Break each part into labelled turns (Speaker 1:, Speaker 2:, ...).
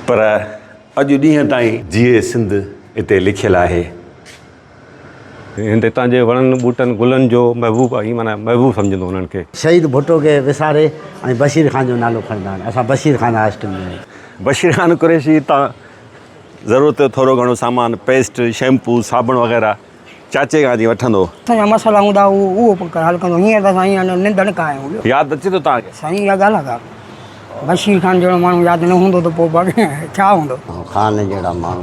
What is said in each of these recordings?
Speaker 1: पर अॼु ॾींहं ताईं जीए सिंध हिते लिखियलु आहे।
Speaker 2: हिते तव्हांजे वणनि ॿूटनि गुलनि जो महबूब आहे, माना महबूब सम्झंदो उन्हनि खे।
Speaker 3: शहीद भुट्टो खे विसारे ऐं बशीर ख़ान जो नालो खणंदा आहिनि। असां बशीर ख़ान हॉस्टल में
Speaker 1: बशीर ख़ान कुरैशी तव्हां ज़रूरत थोरो घणो सामान पेस्ट शैम्पू साबुण वग़ैरह चाचे खां जी वठंदो।
Speaker 4: असांजा मसाला हूंदा उहो हल कंदो। हींअर त साईं निंड न का आहियूं।
Speaker 1: यादि अचे थो तव्हांखे?
Speaker 4: साईं इहा ॻाल्हि आहे का बशीर ख़ान जहिड़ो माण्हू यादि न हूंदो त पोइ बाक़ी छा हूंदो।
Speaker 3: ख़ान जहिड़ा माण्हू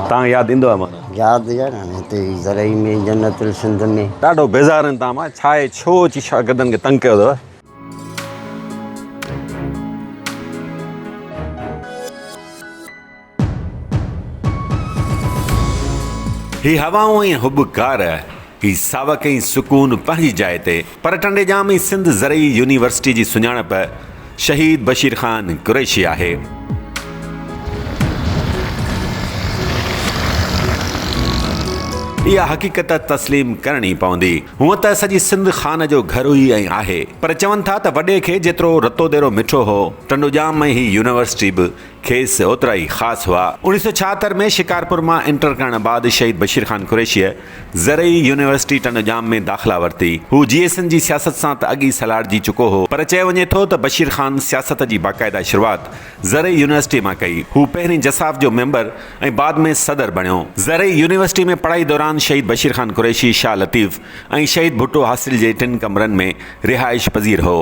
Speaker 1: तव्हांखे यादि ईंदो आहे? मां
Speaker 3: यादि आहे न हिते ज़रई में जन्नतुल सिंध में
Speaker 1: ॾाढो बेज़ार आहिनि तव्हां। मां छा आहे छो अची शागिर्दनि खे तंग कयो अथव? ही हवाऊं ऐं हुबकार, ही सावक ऐं सुकून पंहिंजी जाइ ते, पर टंडेजाम ऐं सिंध ज़रई यूनिवर्सिटी जी सुञाणप शहीद बशीर ख़ान कुरैशी आहे। इहा हक़ीक़त तस्लीम करणी पवंदी। हूअं त सॼी सिंध ख़ान जो घर ई ऐं आहे, पर चवनि था त वॾे खे जेतिरो रतो देरो मिठो हो, टंडोजाम में ही यूनिवर्सिटी बि खेसि ओतिरा ई ख़ासि हुआ। 1976 में शिकारपुर मां इंटर करण बाद शहीद बशीर ख़ान कुरैशीअ ज़रई यूनिवर्सिटी टंडोजाम में दाख़िला वरिती। हू जीएसएन जी सियासत सां त अॻी सलाड़जी चुको हो, पर चयो वञे थो त बशीर ख़ान सियासत जी बाक़ाइदा शुरूआति ज़रई यूनिवर्सिटी मां कई। हू पहिरीं जसाफ जो मेंबर ऐं बाद में सदर बणियो। ज़रई यूनिवर्सिटी में पढ़ाई दौरान शहीद बशीर ख़ान कुरैशी शाह लतीफ़ ऐं शहीद भुट्टो हॉस्टल जे 3 कमरनि में रिहाइश पज़ीर हो।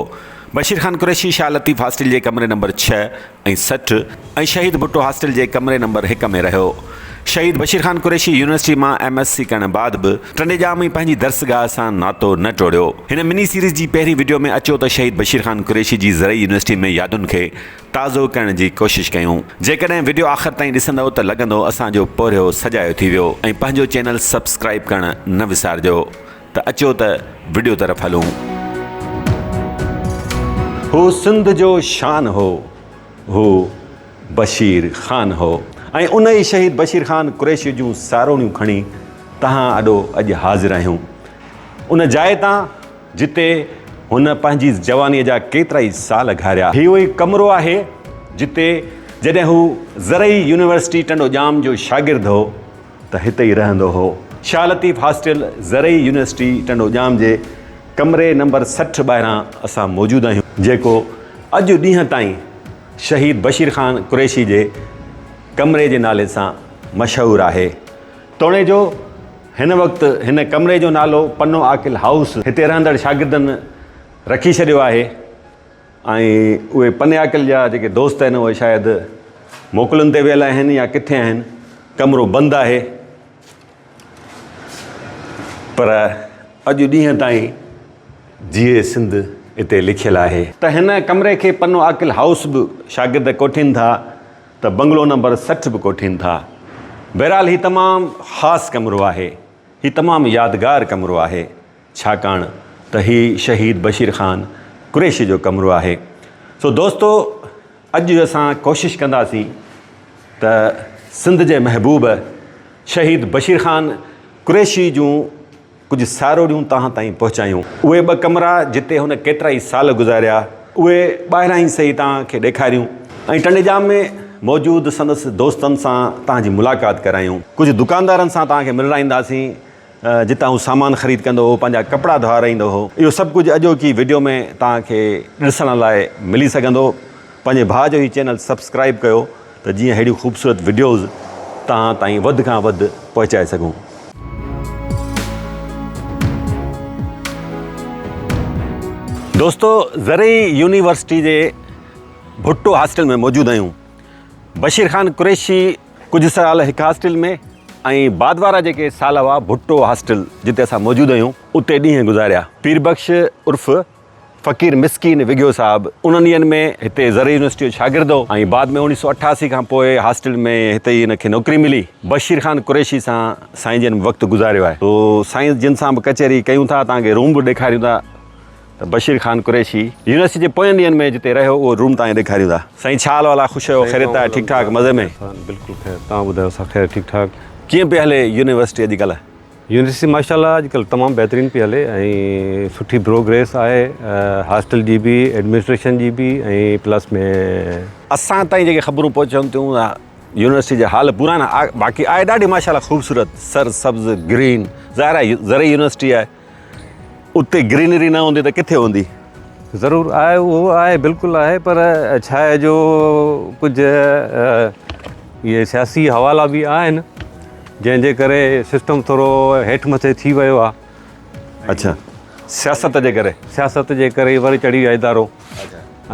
Speaker 1: बशीर ख़ान कुरैशी शाह लतीफ़ हॉस्टल जे कमरे नंबर 6 ऐं 60 ऐं शहीद भुट्टो हॉस्टल जे कमरे नंबर 1 में रहियो। शहीद बशीर ख़ान कुरैशी यूनिवर्सिटी मां MSc करण बाद बि टंडेजाम में पंहिंजी दर्सगाह सां नातो न टोड़ियो। हिन मिनी सीरीज़ जी पहिरीं वीडियो में अचो त शहीद बशीर ख़ान कुरैशी जी ज़रई यूनिवर्सिटी में यादुनि खे ताज़ो करण जी कोशिशि कयूं। जेकॾहिं वीडियो आख़िर ताईं ॾिसंदव त लॻंदो असांजो पोरियो सजायो थी वियो। ऐं पंहिंजो चैनल सब्सक्राइब करणु न विसारिजो। त अचो त वीडियो तरफ़ हलूं। हू सिंध जो शान हो, हू बशीर ख़ान हो, ऐं उन ई शहीद बशीर ख़ान कुरैशी जूं सारोणियूं खणी तव्हां अॾो अॼु हाज़िर आहियूं। उन जाइ तां जिते हुन पंहिंजी जवानीअ जा केतिरा ई साल घारिया। ही उहो ई कमरो आहे जिते जॾहिं हू ज़रई यूनिवर्सिटी टंडोजाम जो शागिर्द हो त हिते ई रहंदो हो। शाह लतीफ़ हॉस्टल ज़रई यूनिवर्सिटी टंडोजाम जे कमरे नंबर 60 ॿाहिरां असां मौजूदु आहियूं, जेको अॼु ॾींहं ताईं शहीद बशीर ख़ान कुरैशी जे कमरे जे नाले सां मशहूरु आहे। तोड़े जो हिन वक़्तु हिन कमरे जो नालो पन्नो आकिल हाउस हिते रहंदड़ शागिर्दनि रखी छॾियो आहे। ऐं उहे पन्ने आकिल जा जेके दोस्त आहिनि उहे शायदि मोकलुनि ते वियल आहिनि या किथे आहिनि। कमरो बंदि आहे, पर अॼु ॾींहं ताईं जीए सिंध हिते लिखियलु आहे। त हिन कमरे खे पन्नो आकिल हाउस बि शागिर्द कोठीनि था, त बंगलो नंबर 60 बि कोठीनि था। बहरहाल हीउ तमामु ख़ासि कमरो आहे, हीउ तमामु यादगार कमरो आहे, छाकाणि त हीउ शहीद बशीर ख़ान कुरैशी जो कमरो आहे। सो दोस्तो, अॼु असां कोशिशि कंदासीं त सिंध जे महबूब शहीद बशीर ख़ान कुरैशी जूं कुझु सारोड़ियूं तव्हां ताईं पहुचायूं। उहे 2 कमरा जिते हुन केतिरा ई साल गुज़ारिया, उहे ॿाहिरां ई सही तव्हांखे ॾेखारियूं ऐं टंडेजाम में मौजूदु संदसि दोस्तनि सां तव्हांजी मुलाक़ात करायूं। कुझु दुकानदारनि सां तव्हांखे मिलाईंदासीं जितां हू सामान ख़रीद कंदो हो, पंहिंजा कपिड़ा धोराईंदो हो। इहो सभु कुझु अॼोकी वीडियो में तव्हांखे ॾिसण लाइ मिली सघंदो। पंहिंजे भाउ जो ई चैनल सब्सक्राइब कयो त जीअं अहिड़ियूं ख़ूबसूरत वीडियोज़ तव्हां ताईं वधि खां वधि पहुचाए सघूं। दोस्तो, ज़रई यूनिवर्सिटी जे भुट्टो हॉस्टल में मौजूदु आहियूं। बशीर ख़ान कुरैशी कुझु साल हिकु हॉस्टल में ऐं बाद वारा जेके साल हुआ भुट्टो हॉस्टल जिते असां मौजूदु आहियूं उते ॾींहं गुज़ारिया। पीरबख्श उर्फ़ फ़क़ीर मिस्कीन विगियो साहब उन्हनि ॾींहंनि में हिते ज़रई यूनिवर्सिटी जो शागिर्द हो ऐं बाद में 1988 खां पोइ हॉस्टल में हिते ई हिनखे नौकिरी मिली। बशीर ख़ान कुरैशी सां साईं जन वक़्तु गुज़ारियो आहे। तो साईं जिन सां बि कचहरी कयूं था, तव्हांखे रूम बि ॾेखारियूं था। त बशीर ख़ान कुरैशी यूनिवर्सिटी जे पोयनि ॾींहंनि में जिते रहियो उहो रूम तव्हांखे ॾेखारियूं था। साईं छा हाल वाला, ख़ुशि आहियो, ख़ैरियत आहे, ठीकु ठाक, मज़े में?
Speaker 2: बिल्कुलु ख़ैर। तव्हां ॿुधायो, सभु ख़ैर ठीकु ठाक?
Speaker 1: कीअं पिया हले यूनिवर्सिटी अॼुकल्ह?
Speaker 2: यूनिवर्सिटी माशाल्लाह अॼुकल्ह तमामु बहितरीनु पई हले ऐं सुठी प्रोग्रेस आहे हॉस्टल जी बि एडमिनिस्ट्रेशन जी बि ऐं प्लस में
Speaker 1: असां ताईं जेके ख़बरूं पहुचनि थियूं यूनिवर्सिटी जा हाल पूरा न बाक़ी आहे ॾाढी माशाल्लाह ख़ूबसूरत सर सब्ज़ ग्रीन ज़ाहिर आहे ज़रई यूनिवर्सिटी आहे उते ग्रीनरी न हूंदी त किथे हूंदी
Speaker 2: ज़रूरु आहे उहो आहे बिल्कुलु आहे पर छा आहे जो कुझु इहे सियासी हवाला बि आहिनि जंहिंजे करे सिस्टम थोरो हेठि मथे थी वियो आहे
Speaker 1: अच्छा सियासत जे करे
Speaker 2: वरी चढ़ी वियो इदारो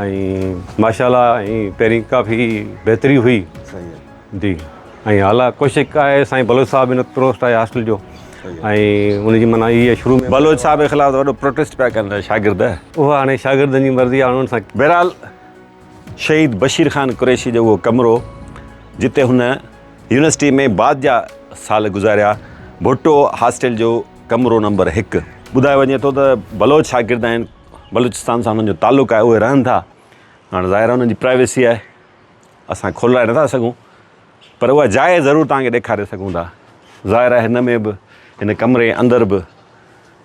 Speaker 2: ऐं माशाल्लाह ऐं पहिरीं काफ़ी बहितरी हुई जी ऐं हालां कोशिशि आहे साईं बलोच साहिब इन प्रोस्ट आहे हॉस्टल जो ऐं उनजी माना इहे शुरू में
Speaker 1: बलोच साहिब जे ख़िलाफ़ु वॾो प्रोटेस्ट पिया कनि शागिर्द
Speaker 2: उहा हाणे शागिर्दनि जी मर्ज़ी आहे उन्हनि सां
Speaker 1: बहरहाल शहीद बशीर ख़ान कुरैशी जो उहो कमिरो जिते हुन यूनिवर्सिटी में बाद जा साल गुज़ारिया भुट्टो हॉस्टल जो कमिरो नंबर 1 ॿुधायो वञे थो त बलोच शागिर्द आहिनि बलूचिस्तान सां हुननि जो तालुक़ु आहे उहे रहनि था हाणे ज़ाहिर आहे हुननि जी प्राइवेसी आहे असां खोलाए नथा सघूं पर उहा जाइ ज़रूरु तव्हांखे ॾेखारे सघूं था ज़ाहिर आहे हिन में बि हिन कमिरे अंदरि बि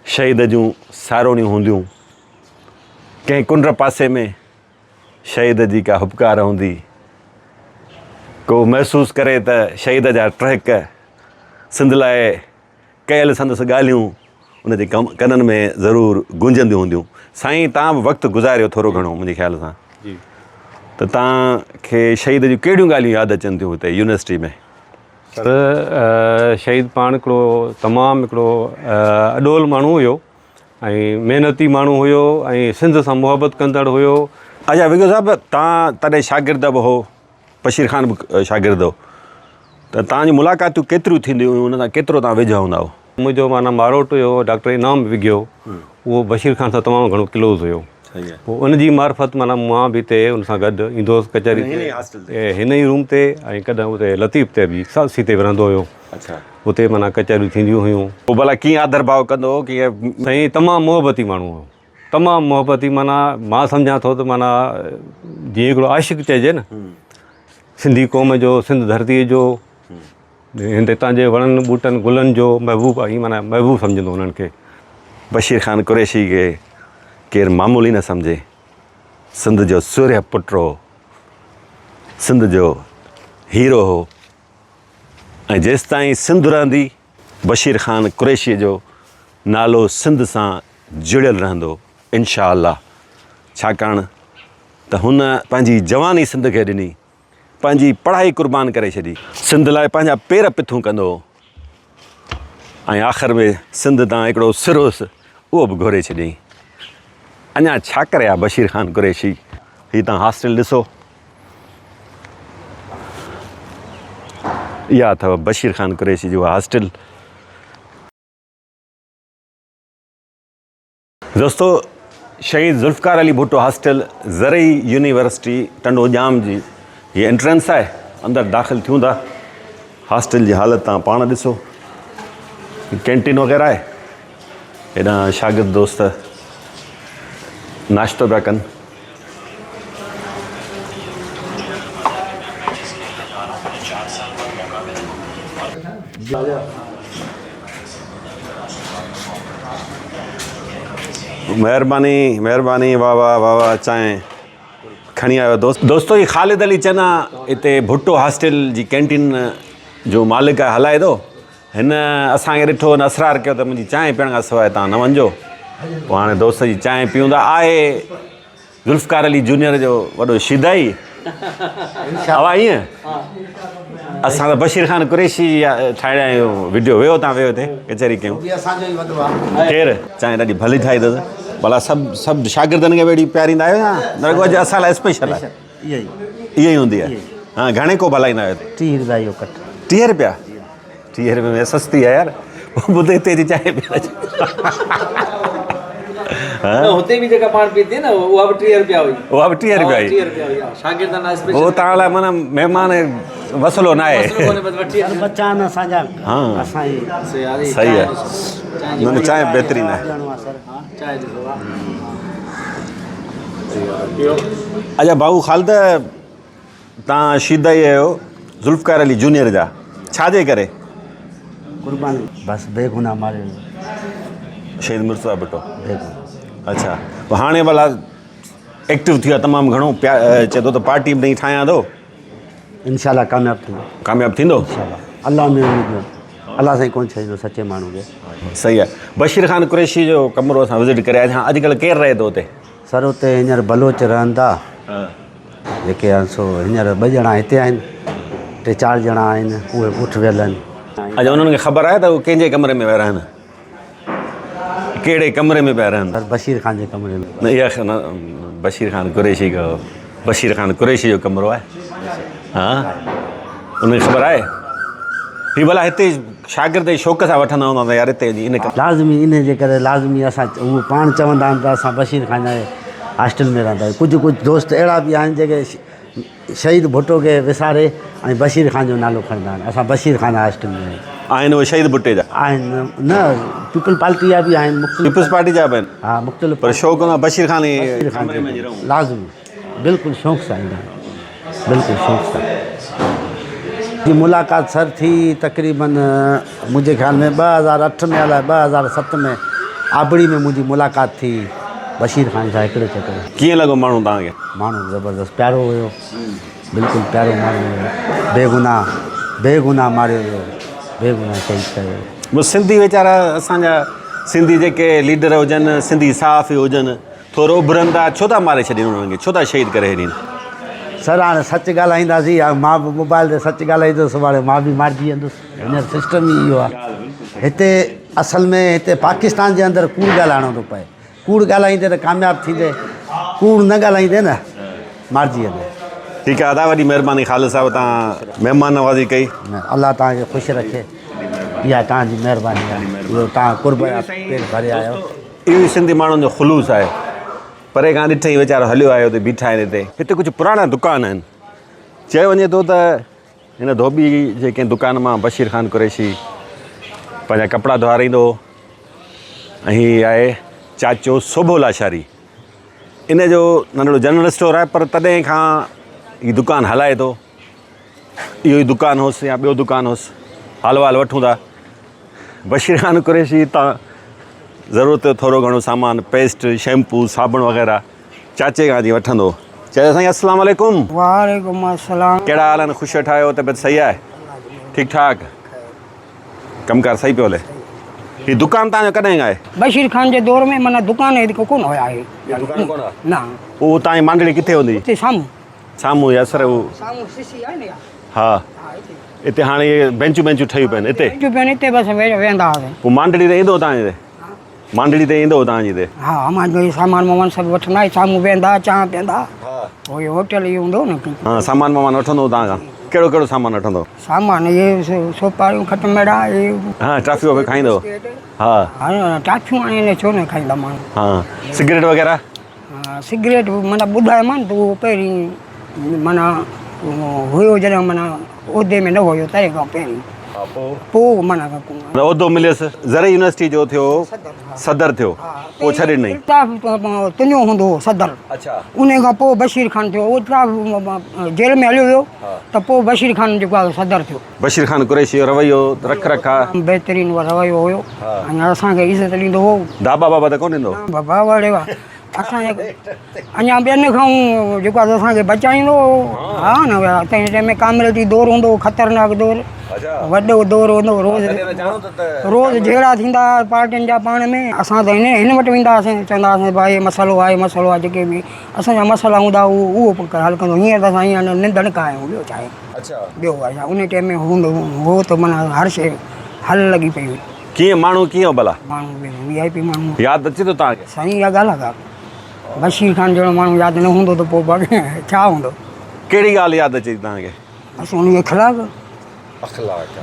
Speaker 1: शहीद जूं सारोणियूं हूंदियूं कंहिं कुंड पासे में शहीद जी का हुबकार हूंदी को महसूसु करे त शहीद जा ट्रैक सिंध लाइ कयल संदसि ॻाल्हियूं उन जे कननि में ज़रूरु गूंजंदियूं हूंदियूं साईं तव्हां बि वक़्तु गुज़ारियो थोरो घणो मुंहिंजे ख़्याल सां
Speaker 2: जी
Speaker 1: त तव्हांखे शहीद जूं कहिड़ियूं ॻाल्हियूं यादि अचनि थियूं हिते यूनिवर्सिटी में
Speaker 2: पर शहीद पाण हिकिड़ो तमामु हिकिड़ो अॾोल माण्हू हुयो ऐं महिनती माण्हू हुयो ऐं सिंध सां मुहबत कंदड़ हुयो
Speaker 1: अच्छा विगो साहिबु तव्हां तॾहिं शागिर्द बि हो बशीर ख़ान बि शागिर्द हो त तव्हांजी मुलाक़ातूं केतिरियूं थींदियूं हुयूं हुन सां केतिरो तव्हां वेझा हूंदा हुओ
Speaker 2: मुंहिंजो माना मारोट हुयो डॉक्टर इनाम विगियो उहो बशीर ख़ान सां तमामु घणो क्लोज़ हुयो पोइ उनजी मार्फत माना मां बि हिते उन सां गॾु ईंदो हुउसि कचहरी हिन ई रूम ते ऐं कॾहिं उते लतीफ़ ते बि सालसी ते विहंदो हुयो
Speaker 1: अच्छा
Speaker 2: उते माना कचहरियूं थींदियूं हुयूं
Speaker 1: पोइ भला कीअं आदर भाव कंदो हो कीअं
Speaker 2: साईं तमामु मुहबती माण्हू हुओ तमामु मुहबती माना मां सम्झां थो त माना जीअं हिकिड़ो आशिक़ु चइजे न सिंधी क़ौम जो सिंध धरतीअ जो हितां जे वणनि ॿूटनि गुलनि जो महबूब ई माना महबूब सम्झंदो उन्हनि खे
Speaker 1: बशीर ख़ान कुरैशी खे केरु मामूली न सम्झे सिंध जो सूर्य पुटु हो सिंध जो हीरो हो ऐं जेसि ताईं सिंध रहंदी बशीर ख़ान कुरैशीअ जो नालो सिंध सां जुड़ियल रहंदो इनशा अल्लाह छाकाणि त हुन पंहिंजी जवानी सिंध खे ॾिनी पंहिंजी पढ़ाई क़ुर्बान करे छॾी सिंध लाइ पंहिंजा पेर पिथूं कंदो ऐं आख़िर में सिंध तां हिकिड़ो सिरोसि उहो बि घुरे छॾियईं अञा छा करे आहे बशीर ख़ान कुरैशी हीअ तव्हां हॉस्टल ॾिसो इहा अथव बशीर ख़ान कुरैशी जो हॉस्टल दोस्तो शहीद ज़ुल्फ़कार अली भुट्टो हॉस्टल ज़रई यूनिवर्सिटी टंडोजाम जी हीअ एंट्रेंस आहे अंदरि दाख़िल थियूं था हॉस्टल जी हालत तव्हां पाण ॾिसो कैंटीन वग़ैरह आहे हेॾां शागिर्द दोस्त नाश्तो पिया कनि महिरबानी महिरबानी वाह वाह वाह वाह चांहि खणी आयो दोस्तो ही ख़ालिद अली चना हिते भुट्टो हॉस्टल जी कैंटीन जो मालिक आहे हलाए थो हिन असांखे ॾिठो न असरार कयो त मुंहिंजी चांहि पीअण खां सवाइ तव्हां न वञिजो पोइ हाणे दोस्त जी चांहि पीऊं था आहे ज़ुल्फ़कार अली जूनियर जो वॾो शिदाई हवा ईअं असां त बशीर ख़ान कुरैशी ठाहिया आहियूं वीडियो वियो तव्हां वियो हिते कचहरी कयूं केरु चांहि ॾाढी भली ठाही अथसि भला सभु शागिर्दनि खे बि अहिड़ी प्यारींदा आहियो न रुॻो अॼु असां लाइ स्पेशल आहे इहा ई हूंदी आहे हा घणे को भलाईंदा आहियो
Speaker 3: 30 रुपया जो कट
Speaker 1: 30 रुपया 30 रुपये में सस्ती आहे यार ॿुधे हिते जी चांहि
Speaker 5: हुते बि जेका पाण पीती न उहा बि 30 रुपया हुई
Speaker 1: उहा बि 30 रुपया
Speaker 5: हुई शागिर्दनि लाइ स्पेशल
Speaker 1: उहो तव्हां लाइ माना महिमान वसलो न आहे
Speaker 3: बच्चा आहिनि असांजा
Speaker 1: हा
Speaker 3: असां ई
Speaker 1: सही आहे न चांहि बहितरीनु आहे अच्छा भाऊ ख़ालिद तव्हां शीदाई आहियो ज़ुल्फ़कार अली जूनियर जा छाजे करे
Speaker 3: कुर्बानी बस बेगुनाह मारे
Speaker 1: शहीद मुर्तज़ा भुट्टो
Speaker 3: बेगुनाह
Speaker 1: अच्छा पोइ हाणे भला एक्टिव थी वियो आहे तमामु घणो चए थो त पार्टी बि नई ठाहियां थो
Speaker 3: इंशाल्लाह कामयाब थी
Speaker 1: कामयाबु थींदो
Speaker 3: इंशाल्लाह अल्लाह में उम्मीद अल्लाह साईं कोन छॾींदो सचे माण्हू खे
Speaker 1: सही आहे बशीर ख़ान कुरैशी जो कमरो असां विज़िट करे आया आहियूं अॼुकल्ह केरु रहे थो उते
Speaker 3: सर हुते हींअर बलोच रहनि था जेके आहिनि सो हींअर 2 ॼणा हिते आहिनि 3-4 ॼणा आहिनि उहे उठ वियल आहिनि
Speaker 1: अच्छा उन्हनि खे ख़बर आहे त उहे कंहिंजे कमरे में विया रहनि कहिड़े कमरे में पिया रहनि
Speaker 3: सर बशीर ख़ान जे कमरे में
Speaker 1: न इहा बशीर ख़ान कुरैशी जो बशीर ख़ान कुरैशी जो कमरो आहे हा उनखे ख़बर आहे हीअ भला हिते शागिर्द जी शौक़ सां वठंदा हूंदा त यार हिते इन
Speaker 3: लाज़मी इन जे करे लाज़मी असां उहो पाण चवंदा आहिनि त असां बशीर ख़ान जे हॉस्टल में रहंदा आहियूं कुझु दोस्त अहिड़ा बि आहिनि जेके शहीद भुट्टो खे विसारे ऐं बशीर ख़ान जो नालो खणंदा आहिनि असां बशीर ख़ान हॉस्टल में
Speaker 1: आहिनि उहे शहीद भुट्टे जा
Speaker 3: आहिनि न पीपल पार्टी जा बि आहिनि मुख़्तलिफ़
Speaker 1: पीपल्स पार्टी जा बि आहिनि
Speaker 3: हा मुख़्तलिफ़
Speaker 1: पर शौक़ु हूंदो आहे बशीर ख़ान
Speaker 3: बशीर ख़ान
Speaker 1: कमरे में जी रहूं
Speaker 3: लाज़मी बिल्कुलु शौक़ सां ईंदा आहिनि बिल्कुलु शौक़ सां जी मुलाक़ात सर थी तक़रीबन मुंहिंजे ख़्याल में 2008 में अलाए 2007 में आबड़ी में मुंहिंजी मुलाक़ात थी बशीर ख़ान सां हिकिड़े चकर
Speaker 1: कीअं लॻो माण्हू तव्हांखे
Speaker 3: माण्हू ज़बरदस्त प्यारो हुयो बिल्कुलु प्यारो माण्हू हुयो बेगुनाह मारियो वियो बेगुनाह शहीद कयो
Speaker 1: उहो सिंधी वीचारा असांजा सिंधी जेके लीडर हुजनि सिंधी सहाफ़ी हुजनि थोरो उभरनि था छो था मारे छॾीनि उन्हनि खे छो था शहीद करे छॾीनि
Speaker 3: सर हाणे सच ॻाल्हाईंदासीं मां बि मोबाइल ते सच ॻाल्हाईंदुसि सुभाणे मां बि मारिजी वेंदुसि हींअर सिस्टम ई इहो आहे हिते असल में हिते पाकिस्तान जे अंदरि कूड़ ॻाल्हाइणो थो पए कूड़ ॻाल्हाईंदे त कामयाबु थींदे कूड़ न ॻाल्हाईंदे न मारिजी वेंदे
Speaker 1: ठीकु आहे अदा वॾी महिरबानी ख़ालिद साहिबु तव्हां महिमान नवाज़ी कई
Speaker 3: न अल्लाह तव्हांखे ख़ुशि रखे इहा तव्हांजी महिरबानी आहे इहो तव्हां कुर्ब जा पेट भरे आहियो
Speaker 1: इहो ई सिंधी माण्हुनि जो ख़ुलूस आहे परे खां ॾिठई वीचारो हलियो आयो हुते बीठा आहिनि हिते कुझु पुराणा दुकान आहिनि चयो वञे थो त हिन धोबी जे कंहिं दुकान मां बशीर ख़ान कुरैशी पंहिंजा कपिड़ा धोआरींदो ऐं हीअ आहे चाचो सोभो लाशारी इन जो नंढिड़ो जनरल स्टोर आहे पर तॾहिं खां हीअ दुकानु हलाए थो इहो ई दुकानु हुउसि या ॿियो दुकानु हुउसि हाल वाल वठूं था बशीर ख़ान कुरैशी तव्हां ज़रूरत थोरो घणो सामान पेस्ट शैम्पू साबुण वग़ैरह चाचे खां जीअं वठंदो चए साईं अस्सलाम वालेकुम
Speaker 4: वालेकुम अस्सलाम
Speaker 1: कहिड़ा हाल आहिनि ख़ुशि वेठा आहियो तबियत सही आहे ठीकु ठाकु कमकार सही पियो हले हीअ दुकानु तव्हांजो कॾहिं आहे
Speaker 4: बशीर ख़ान जे दौर में माना दुकान हेॾी कोन हुया आहे न
Speaker 1: उहो तव्हांजी मांडड़ी किथे हूंदी
Speaker 4: हिते साम्हूं
Speaker 1: साम्हूं या सर उहो
Speaker 4: साम्हूं सीसी आहे न
Speaker 1: हा हिते हाणे इहे बेंचूं ठहियूं पियूं आहिनि हिते
Speaker 4: हिते बसि वेंदा हुआसीं
Speaker 1: पोइ मांडड़ी ते ईंदो तव्हांजे मांडड़ी ते ईंदो तव्हांजी हिते
Speaker 4: हा मां जो सामान वामान सभु वठंदा साम्हूं वेंदा चांहि पीअंदा पोइ होटल इहो हूंदो न
Speaker 1: हा सामान वामान वठंदो तव्हां खां कहिड़ो कहिड़ो सामान वठंदो
Speaker 4: सामान इहे सोपारियूं खटमेड़ा इहे
Speaker 1: हा ट्रॉफी वग़ैरह खाईंदो हा
Speaker 4: हाणे टाफियूं हाणे छो न खाईंदा माण्हू
Speaker 1: हा सिगरेट वग़ैरह
Speaker 4: हा सिगरेट माना ॿुधायोमांनि त उहो पहिरीं माना हुयो जॾहिं माना उहिदे में न हुयो तंहिं खां पहिरीं पोइ माना
Speaker 1: उहिदो मिलियसि ज़रे यूनिवर्सिटी जो थियो सदर थियो पोइ छॾे ॾिनई
Speaker 4: तुंहिंजो हूंदो हो सदर
Speaker 1: अच्छा
Speaker 4: उन खां पोइ बशीर ख़ान थियो उहो जेल में हलियो वियो त पोइ बशीर ख़ान जेको आहे सदर थियो
Speaker 1: बशीर ख़ान कुरैशी जो रवैयो रख आहे
Speaker 4: बहितरीनु रवैयो हुयो अञा असांखे इज़त ॾींदो हो
Speaker 1: ढाबा बाबा त कोन ॾींदो
Speaker 4: बाबा वड़े असांजे अञा ॿियनि खां जेको आहे असांखे बचाईंदो हा न तंहिं टाइम में कामरेती दौरु हूंदो हो ख़तरनाक दौरु वॾो दौरु हूंदो रोज़ जहिड़ा थींदा पार्टियुनि जा पाण में असां त हिन वटि वेंदा हुआसीं चवंदा हुआसीं भाई मसालो आहे जेके बि असांजा मसाला हूंदा उहो हल कंदो हीअं त असां हीअं निंड न खायूं ॿियो छा आहे ॿियो आहे उन टाइम में हूंदो हो त माना हर शइ हल लॻी पई हुई
Speaker 1: कीअं माण्हू कीअं भला
Speaker 4: माण्हू VIP माण्हू
Speaker 1: यादि अचे थो तव्हांखे
Speaker 4: साईं इहा ॻाल्हि आहे बशीर ख़ान जहिड़ो माण्हू यादि न हूंदो त पोइ छा हूंदो
Speaker 1: कहिड़ी ॻाल्हि यादि अचे तव्हांखे
Speaker 4: असां उनखे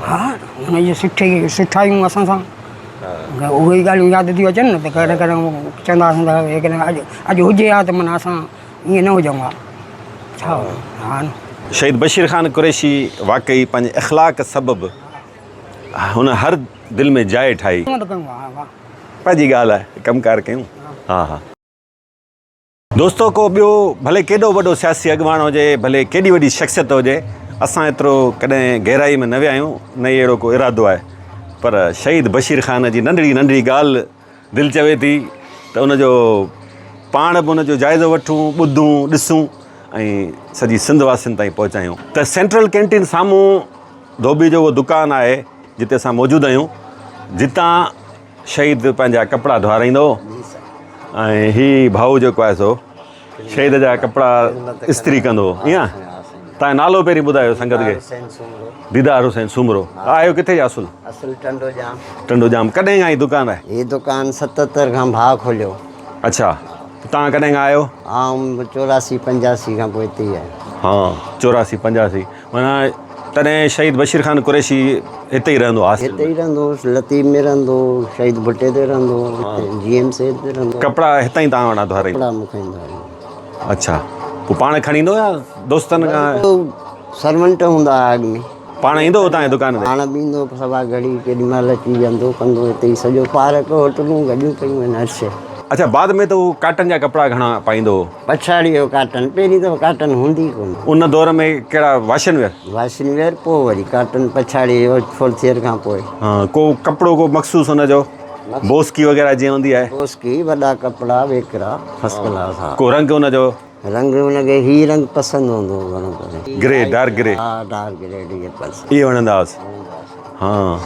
Speaker 4: हा हुनजी सुठायूं असां सां उहे ई ॻाल्हियूं यादि थियूं अचनि न त कॾहिं कॾहिं चवंदा हुआसीं अॼु हुजे हा त माना असां ईअं न हुजूं हा छा हा न
Speaker 1: शहीद बशीर ख़ान कुरैशी वाक़ई पंहिंजे इख़लाक़ सबबु हुन हर दिलि में जाइ ठाही पंहिंजी ॻाल्हि आहे कमकार कयूं हा दोस्तो को ॿियो भले केॾो वॾो सियासी अॻुवान हुजे भले केॾी वॾी शख़्सियत हुजे असां एतिरो कॾहिं गहराई में न विया आहियूं न ई अहिड़ो को इरादो आहे पर शहीद बशीर ख़ान जी नंढड़ी नंढड़ी ॻाल्हि दिलि चवे थी त उनजो पाण बि उनजो जाइज़ो वठूं, ॿुधूं, ॾिसूं ऐं सॼी सिंध वासियुनि ताईं पहुचायूं। त सेंट्रल कैंटीन साम्हूं धोबी जो उहो दुकानु आहे जिते असां मौजूदु आहियूं, जितां शहीद पंहिंजा कपिड़ा धुआराईंदो ऐं हीउ भाऊ जेको आहे सो शहीद जा कपिड़ा इस्त्री कंदो। ईअं तव्हांजो नालो पहिरीं ॿुधायो संगत खे। दीदार हुसैन सूमरो। आयो किथे जा असुल?
Speaker 3: असुल टंडोजाम।
Speaker 1: टंडोजाम। कॾहिं खां ई दुकानु आहे?
Speaker 3: ये दुकान 77 खां भाउ खोलियो।
Speaker 1: अच्छा, तव्हां कॾहिं खां आयो?
Speaker 3: आउं 84-85 खां पोइ हिते ई आहियां।
Speaker 1: हाँ 84-85 माना तॾहिं शहीद बशीर ख़ान कुरैशी हिते ई रहंदो आहे?
Speaker 3: हिते ई रहंदो, लतीफ़ में रहंदो, शहीद भुट्टे ते रहंदो, GM से ते रहंदो।
Speaker 1: कपिड़ा हितां ई तव्हां वटां धुआराईंदो?
Speaker 3: कपिड़ा मूंखे ईंदा।
Speaker 1: अच्छा, पोइ पाण खणी ईंदो या दोस्तनि खां?
Speaker 3: सर्वेंट हूंदा अॻु में।
Speaker 1: पाण ईंदो तव्हांजे दुकान ते?
Speaker 3: पाण बि ईंदो, सवा घड़ी केॾी महिल अची वेंदो कंदो। हिते ई सॼो पार्क होटलूं गॾियूं कयूं आहिनि हर शइ।
Speaker 1: अच्छा, बाद में त उहो काटन जा कपिड़ा घणा पाईंदो?
Speaker 3: पछाड़ी जो काटन, पहिरीं त काटन हूंदी कोन।
Speaker 1: उन दौर में कहिड़ा वाशन वेयर?
Speaker 3: वाशिन वेयर, पोइ वरी काटन पछाड़ी जो 4th ईयर खां पोइ।
Speaker 1: हाँ, को कपिड़ो को मखसूस हुनजो बोस्की वग़ैरह जीअं हूंदी आहे?
Speaker 3: बोस्की वॾा कपिड़ा वेकरा फर्स्ट क्लास। हा,
Speaker 1: को रंग हुनजो?
Speaker 3: रंग हुनखे ही रंग पसंदि हूंदो घणो करे।
Speaker 1: Grey, dark grey?
Speaker 3: हा, डार्क ग्रे इहे पसंदि।
Speaker 1: इहे वणंदा हुअसि? हाँ,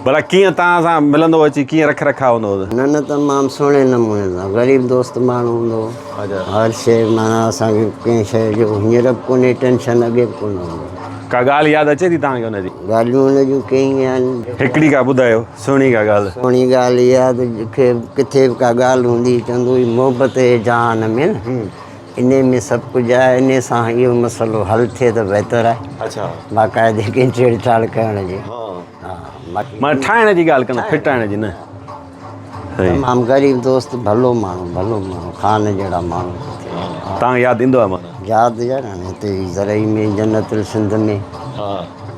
Speaker 1: भला कीअं तव्हां सां मिलंदो अची, कीअं रख रखाव हूंदो?
Speaker 3: न तमामु सुहिणे नमूने सां। ग़रीब दोस्त माण्हू हूंदो, हर शइ माना असांखे कंहिं शइ जो हींअर बि कोन्हे टेंशन, अॻे बि कोन हूंदो।
Speaker 1: का ॻाल्हि यादि अचे थी तव्हांखे हुनजी?
Speaker 3: ॻाल्हियूं हुनजूं कई आहिनि।
Speaker 1: हिकिड़ी का ॿुधायो सुहिणी का ॻाल्हि।
Speaker 3: सुहिणी ॻाल्हि इहा त जंहिंखे किथे बि का ॻाल्हि हूंदी चवंदो हुई मोहबत जे जहान में न इन में सभु कुझु आहे, इन सां इहो मसइलो हल थिए त बहितर आहे।
Speaker 1: अच्छा,
Speaker 3: बाक़ाइदे खे छेड़छाड़ करण जी। हा,
Speaker 1: मां ठाहिण जी ॻाल्हि कंदा, फिटाइण जी न।
Speaker 3: तमामु ग़रीब दोस्त, भलो माण्हू, ख़ान जहिड़ा माण्हू।
Speaker 1: तव्हांखे यादि ईंदो आहे? माना
Speaker 3: यादि यार हिते ज़रई में जन्नतुल सिंध में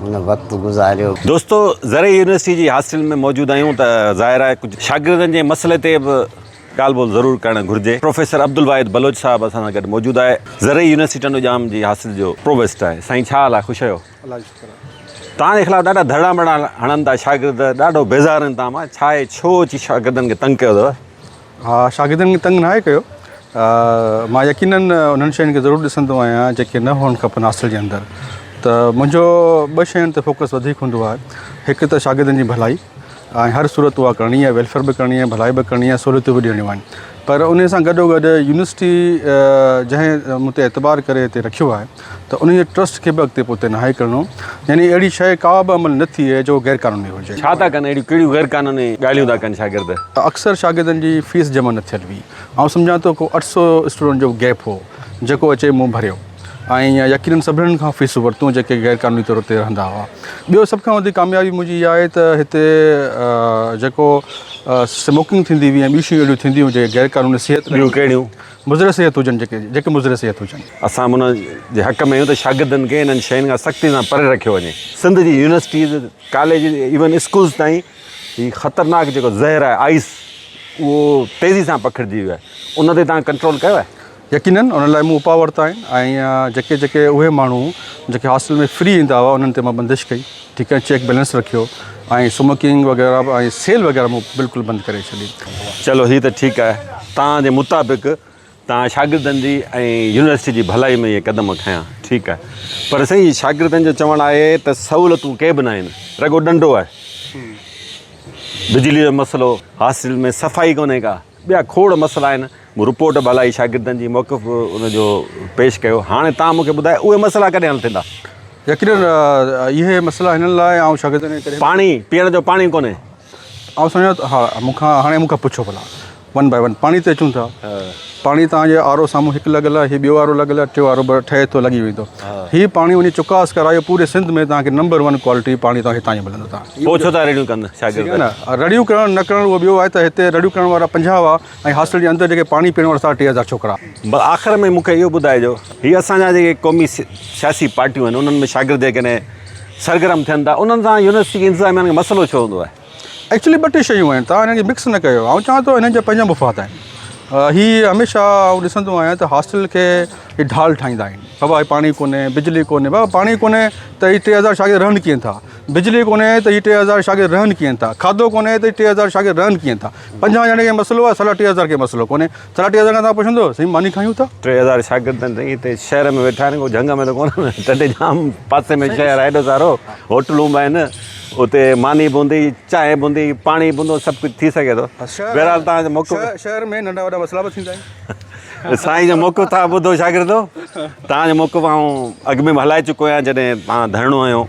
Speaker 3: हुन वक़्तु गुज़ारियो।
Speaker 1: दोस्तो, ज़रई यूनिवर्सिटी जी हासिल में मौजूदु आहियूं त ज़ाहिर आहे कुझु शागिर्दनि जे मसइले ते बि ॻाल्हि ॿोल ज़रूरु करणु घुरिजे। प्रोफेसर अब्दुल वाहिद बलोच साहिबु असां सां गॾु मौजूदु आहे। ज़रई यूनिवर्सिटी टंडोजाम जी हासिल जो प्रोवेस्ट आहे। साईं छा हाल आहे? ख़ुशि आहियो? तव्हांजे ख़िलाफ़ु ॾाढा धड़ा मड़ा हणनि था शागिर्द, ॾाढो बेज़ार आहिनि तव्हां मां। छा आहे, छो अची शागिर्दनि खे तंग कयो अथव?
Speaker 6: हा, शागिर्दनि खे तंग न आहे कयो। मां यकीनन उन्हनि शयुनि खे ज़रूरु ॾिसंदो आहियां जेके न हुअणु खपनि हासिल जे अंदरि। त मुंहिंजो 2 शयुनि ते फोकस वधीक हूंदो आहे। हिकु त शागिर्दनि जी भलाई ऐं हर सूरत उहा करणी आहे, वेलफेयर बि करणी आहे, भलाई बि करणी आहे, सहूलियतूं बि ॾियणियूं आहिनि। पर उन सां गॾोगॾु यूनिवर्सिटी जंहिं मूं ते एतबार करे हिते रखियो आहे त उन जे ट्रस्ट खे बि अॻिते पोइ नाहे करिणो। यानी अहिड़ी शइ का बि अमल न थिए जो गैर क़ानूनी हुजे।
Speaker 1: छा था कनि? अहिड़ियूं कहिड़ियूं गैर क़ानूनी ॻाल्हियूं था कनि शागिर्द?
Speaker 6: अक्सर शागिर्दनि जी फीस जमा न थियल हुई। ऐं सम्झां थो को 800 स्टूडेंट जो गैप हो जेको अचे मूं भरियो ऐं यकीनन सभिनीनि खां फीसूं वरितूं जेके गैर क़ानूनी तौर ते रहंदा हुआ। ॿियो सभ खां वधीक कामयाबी मुंहिंजी इहा आहे त हिते जेको स्मोकिंग थींदी हुई ऐं ॿियूं शयूं अहिड़ियूं थींदियूं जेके गैर क़ानूनी सिहत।
Speaker 1: ॿियूं कहिड़ियूं?
Speaker 6: मुज़र सिहत हुजनि, जेके मुज़र सिहत हुजनि।
Speaker 1: असां उन जे हक़ में आहियूं त शागिर्दनि खे इन्हनि शयुनि खां सख़्ती सां परे रखियो वञे। सिंध जी यूनिवर्सिटीज़, कॉलेज, इवन स्कूल्स ताईं हीउ ख़तरनाक जेको ज़हर आहे, आइस, उहो तेज़ी सां पखिड़िजी वियो आहे। उन ते तव्हां कंट्रोल कयो आहे?
Speaker 6: यकीनन उन लाइ मूं उपाउ वरिता आहिनि ऐं जेके उहे माण्हू जेके हासिल में फ्री ईंदा हुआ उन्हनि ते मां बंदिश कई। ठीकु आहे, चेक बैलेंस रखियो ऐं स्मोकिंग वग़ैरह ऐं सेल वग़ैरह मूं बिल्कुलु बंदि करे छॾी।
Speaker 1: चलो, हीअ त ठीकु आहे। तव्हांजे मुताबिक़ तव्हां शागिर्दनि जी ऐं यूनिवर्सिटी जी भलाई में इहे क़दम खयां, ठीकु आहे। पर साईं, शागिर्दनि जो चवणु आहे त सहूलियतूं के बि न आहिनि, रुॻो डंडो आहे। बिजली जो मसइलो, हासिल में सफ़ाई कोन्हे का, ॿिया खोड़ मसइला आहिनि। मूं रिपोर्ट बि हलाई शागिर्दनि जी, मौक़िफ़ उनजो पेश कयो। हाणे तव्हां मूंखे ॿुधायो उहे मसइला कॾहिं हल थींदा?
Speaker 6: यकीनन इहे मसइला हिननि लाइ ऐं शागिर्दनि खे
Speaker 1: पाणी, पीअण जो पाणी कोन्हे।
Speaker 6: ऐं सम्झो हा, मूंखां पुछो भला 1 बाय 1 पाणी ते अचूं था। पाणी तव्हांजे आरो साम्हूं हिकु लॻियल आहे, हीउ ॿियो आरो लॻियल आहे, टियों आरो ठहे थो, लॻी वेंदो। हीउ पाणी वञी चुकास करायो पूरे सिंध में तव्हांखे नंबर 1 क्वालिटी पाणी तव्हांखे हितां जो मिलंदो। तव्हां
Speaker 1: पोइ छो था रेडियूं कंदा शागिर्द?
Speaker 6: न, रड़ियूं करणु न करणु उहो ॿियो आहे त हिते रड़ियूं करण वारा 50 हुआ ऐं हासिल जे अंदरि जेके पाणी पीअण वारा 3000 छोकिरा।
Speaker 1: आख़िर में मूंखे इहो ॿुधाइजो, हीअ असांजा जेके क़ौमी सियासी पार्टियूं आहिनि उन्हनि में शागिर्द जेकॾहिं सरगर्म थियनि था, उन्हनि सां यूनिवर्सिटी इंतिज़ामिया खे मसइलो छो हूंदो आहे?
Speaker 6: एक्चुअली 2 टे शयूं आहिनि, तव्हां हिननि खे मिक्स न कयो। ऐं चवां थो हिननि जा पंहिंजा मुफ़ाद आहिनि। ही हमेशह ॾिसंदो आहियां त हॉस्टल खे ही ढाल ठाहींदा आहिनि। बाबा पाणी कोन्हे, बिजली कोन्हे, बाबा पाणी कोन्हे त ही 3000 शागिर्द रहनि कीअं था, बिजली कोन्हे त ही 3000 शागिर्द रहनि कीअं था, खाधो कोन्हे त 3000 शागिर्द रहनि कीअं था। 50 ॼणे खे मसइलो आहे, 3000 खे मसइलो कोन्हे, 3000 खां तव्हां पुछंदो साईं मानी खायूं था।
Speaker 2: 3000 शागिर्दनि हिते शहर में वेठा आहिनि, को झंग में त कोन, तॾहिं जाम पासे में शहर आहे एॾो सारो, होटलूं बि आहिनि, उते मानी बूंदी, चांहि बूंदी, पाणी बूंदो, सभु कुझु थी सघे थो। बहरहाल तव्हांजो मौक़ो
Speaker 6: शहर में नंढा वॾा मसइला बि थींदा आहिनि।
Speaker 2: साईं जो मौक़ो तव्हां ॿुधो शागिर्दो, तव्हांजो मौक़ो आउं अॻु में हलाए चुको आहियां जॾहिं तव्हां धरणो आहियो।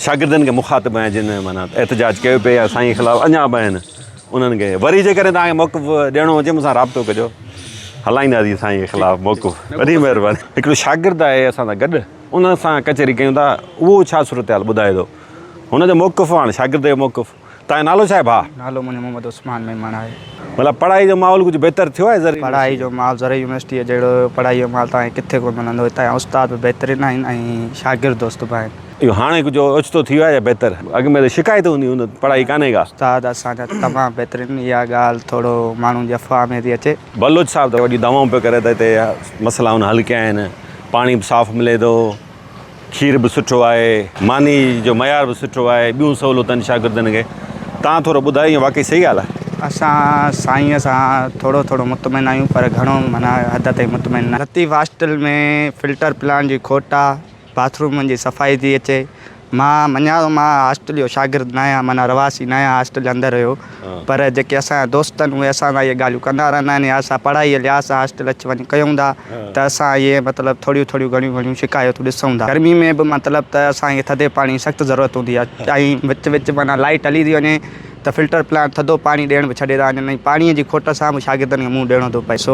Speaker 2: शागिर्दनि खे मुखातिब आहियां जिन माना एहतजाज कयो पिए या साईं ख़िलाफ़ु अञा बि आहिनि, उन्हनि खे वरी जेकॾहिं तव्हांखे मौक़िफ़ ॾियणो हुजे मूंसां राब्तो कजो, हलाईंदासीं साईं जे ख़िलाफ़ु मौक़िफ़। वॾी महिरबानी। हिकिड़ो शागिर्दु आहे असां सां गॾु, उन सां कचहरी कयूं था, उहो छा सूरत हाल ॿुधाए थो, हुनजो मौक़िफ़ हाणे शागिर्द जो मौक़िफ़। तव्हांजो नालो छा आहे भाउ?
Speaker 7: नालो मुंहिंजो मोहम्मद उस्मान मेमण आहे।
Speaker 2: मतिलबु पढ़ाई जो माहौल कुझु बहितर थियो आहे ज़रूरु?
Speaker 7: पढ़ाई जो माहौल ज़रूरु यूनिवर्सिटी जहिड़ो पढ़ाई जो माहौल तव्हांखे किथे कोन मिलंदो, हितां जा उस्ताद बि बहितरीन आहिनि ऐं शागिर्द दोस्त बि आहिनि।
Speaker 2: इहो हाणे कुझु ओचितो थी वियो आहे या बहितर? अॻु में त शिकायत हूंदी हुन पढ़ाई कान्हे का?
Speaker 7: उस्ताद असांजा तमामु बहितरीन, इहा ॻाल्हि थोरो माण्हुनि जी अफ़वाह में थी अचे।
Speaker 2: बलोच साहब त वॾी दवाऊं पियो करे त हिते मसइला हुन हल कया आहिनि, पाणी बि साफ़ु मिले थो, खीर बि सुठो आहे, मानी जो मयार बि सुठो आहे, ॿियूं सहूलियतनि शागिर्दनि खे। तव्हां थोरो ॿुधायो, इहो वाक़ई सही ॻाल्हि आहे?
Speaker 7: असां साईंअ सां थोरो थोरो मुतमिन आहियूं, पर घणो माना हद ताईं मुतमिन न। लतीफ़ हॉस्टल में फिल्टर प्लान जी खोट आहे, बाथरूमनि जी सफ़ाई थी अचे। मां मञा थो मां हॉस्टल जो शागिर्द न आहियां, माना रवासी न आहियां हॉस्टल जे अंदरि हुयो, पर जेके असांजा दोस्त आहिनि उहे असां सां इहे ॻाल्हियूं कंदा रहंदा आहिनि, या असां पढ़ाई जे लिहाज़ सां हॉस्टल अची वञी कयूं था त असां इहे मतिलबु थोरियूं घणियूं शिकायतूं ॾिसूं था। गर्मी में बि मतिलबु त असांखे थधे पाणी सख़्तु ज़रूरत हूंदी आहे, ऐं विच माना लाइट हली थी वञे त फिल्टर प्लान थधो पाणी ॾियण बि छॾे था वञनि, ऐं पाणीअ जी खोट सां बि शागिर्दनि खे मुंहुं ॾियणो थो पए। सो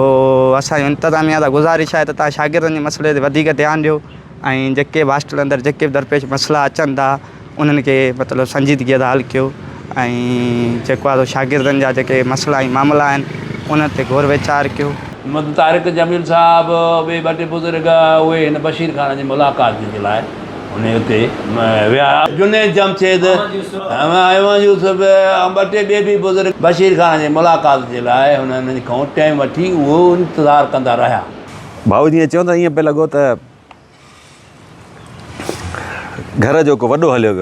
Speaker 7: असांजो इंतिज़ामिया त गुज़ारिश आहे त तव्हां शागिर्दनि जे मसइले ते वधीक ध्यानु ॾियो, ऐं जेके बि हॉस्टल अंदरि जेके बि दरपेश मसइला अचनि था उन्हनि खे मतिलबु संजीदगीअ सां हल कयो, ऐं जेको आहे शागिर्दनि जा जेके मसइला ऐं मामला आहिनि उन ते गौर वीचार कयो।
Speaker 5: मतलब तारिक जमील साहब ॿिए ॿ टे बुज़ुर्ग उहे हिन बशीर खान जी मुलाक़ात जे लाइ उन हुते विया। जुनेद जमशेद, अहमद यूसुफ, ॿ टे ॿिए बि बुज़ुर्ग बशीर खान जी मुलाक़ात जे लाइ हुननि खां टाइम वठी उहो इंतज़ारु कंदा रहिया।
Speaker 2: भाऊ जीअं चवंदा ईअं पियो लॻो त घर जो को वॾो हलियो वियो।